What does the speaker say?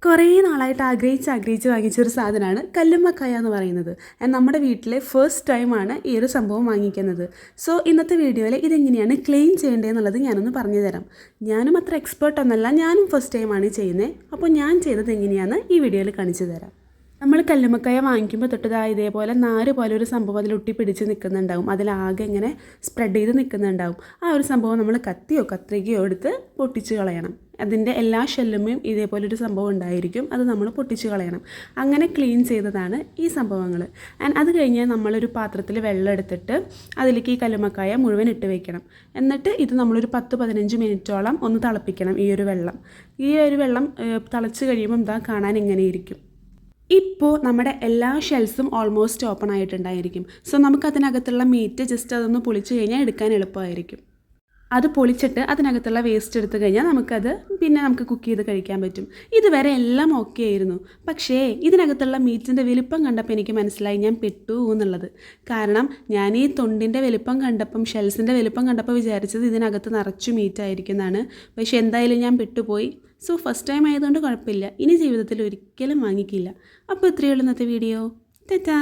കുറേ നാളായിട്ട് ആഗ്രഹിച്ച് വാങ്ങിച്ചൊരു സാധനമാണ് കല്ലുമ്മക്കായ എന്ന് പറയുന്നത്. നമ്മുടെ വീട്ടിലെ ഫസ്റ്റ് ടൈമാണ് ഈ ഒരു സംഭവം വാങ്ങിക്കുന്നത്. സോ ഇന്നത്തെ വീഡിയോയിൽ ഇതെങ്ങനെയാണ് ക്ലീൻ ചെയ്യേണ്ടതെന്നുള്ളത് ഞാനൊന്ന് പറഞ്ഞു തരാം. ഞാനും അത്ര എക്സ്പേർട്ടൊന്നല്ല, ഞാനും ഫസ്റ്റ് ടൈമാണ് ചെയ്യുന്നത്. അപ്പോൾ ഞാൻ ചെയ്തത് എങ്ങനെയാണെന്ന് ഈ വീഡിയോയിൽ കാണിച്ചു തരാം. നമ്മൾ കല്ലുമ്മക്കായ വാങ്ങിക്കുമ്പോൾ തൊട്ടതാ ഇതേപോലെ നാര് പോലെ ഒരു സംഭവം അതിൽ ഒട്ടിപ്പിടിച്ച് നിൽക്കുന്നുണ്ടാവും, അതിലാകെ ഇങ്ങനെ സ്പ്രെഡ് ചെയ്ത് നിൽക്കുന്നുണ്ടാവും. ആ ഒരു സംഭവം നമ്മൾ കത്തിയോ കത്രികയോ എടുത്ത് പൊട്ടിച്ച് കളയണം. അതിൻ്റെ എല്ലാ ഷെല്ലുമേയും ഇതേപോലൊരു സംഭവം ഉണ്ടായിരിക്കും, അത് നമ്മൾ പൊട്ടിച്ച് കളയണം. അങ്ങനെ ക്ലീൻ ചെയ്തതാണ് ഈ സംഭവങ്ങൾ. ആൻഡ് അത് കഴിഞ്ഞ് നമ്മളൊരു പാത്രത്തിൽ വെള്ളം എടുത്തിട്ട് അതിലേക്ക് ഈ കല്ലുമ്മക്കായ മുഴുവൻ ഇട്ട് വയ്ക്കണം. എന്നിട്ട് ഇത് നമ്മളൊരു 10-15 മിനിറ്റോളം ഒന്ന് തിളപ്പിക്കണം. ഈ ഒരു വെള്ളം തിളച്ച് കഴിയുമ്പോൾ എന്താ കാണാൻ ഇങ്ങനെയിരിക്കും. ഇപ്പോൾ നമ്മുടെ എല്ലാ ഷെൽസും ഓൾമോസ്റ്റ് ഓപ്പൺ ആയിട്ടുണ്ടായിരിക്കും. സോ നമുക്ക് അതിനകത്തുള്ള മീറ്റ് ജസ്റ്റ് അതൊന്ന് പൊളിച്ച് കഴിഞ്ഞാൽ എടുക്കാൻ എളുപ്പമായിരിക്കും. അത് പൊളിച്ചിട്ട് അതിനകത്തുള്ള വേസ്റ്റ് എടുത്തു കഴിഞ്ഞാൽ നമുക്ക് കുക്ക് ചെയ്ത് കഴിക്കാൻ പറ്റും. ഇതുവരെ എല്ലാം ഓക്കെ ആയിരുന്നു. പക്ഷേ ഇതിനകത്തുള്ള മീറ്റിൻ്റെ വലിപ്പം കണ്ടപ്പോൾ എനിക്ക് മനസ്സിലായി ഞാൻ പെട്ടു എന്നുള്ളത്. കാരണം ഞാൻ ഈ തൊണ്ടിൻ്റെ വലിപ്പം കണ്ടപ്പം, ഷെൽസിൻ്റെ വലിപ്പം കണ്ടപ്പോൾ വിചാരിച്ചത് ഇതിനകത്ത് നിറച്ചു മീറ്റായിരിക്കും എന്നാണ്. പക്ഷേ എന്തായാലും ഞാൻ പെട്ടുപോയി. സോ ഫസ്റ്റ് ടൈം ആയതുകൊണ്ട് കുഴപ്പമില്ല, ഇനി ജീവിതത്തിൽ ഒരിക്കലും വാങ്ങിക്കില്ല. അപ്പോൾ ഇത്രയേ ഉള്ളൂ ഇന്നത്തെ വീഡിയോ. ടാറ്റാ.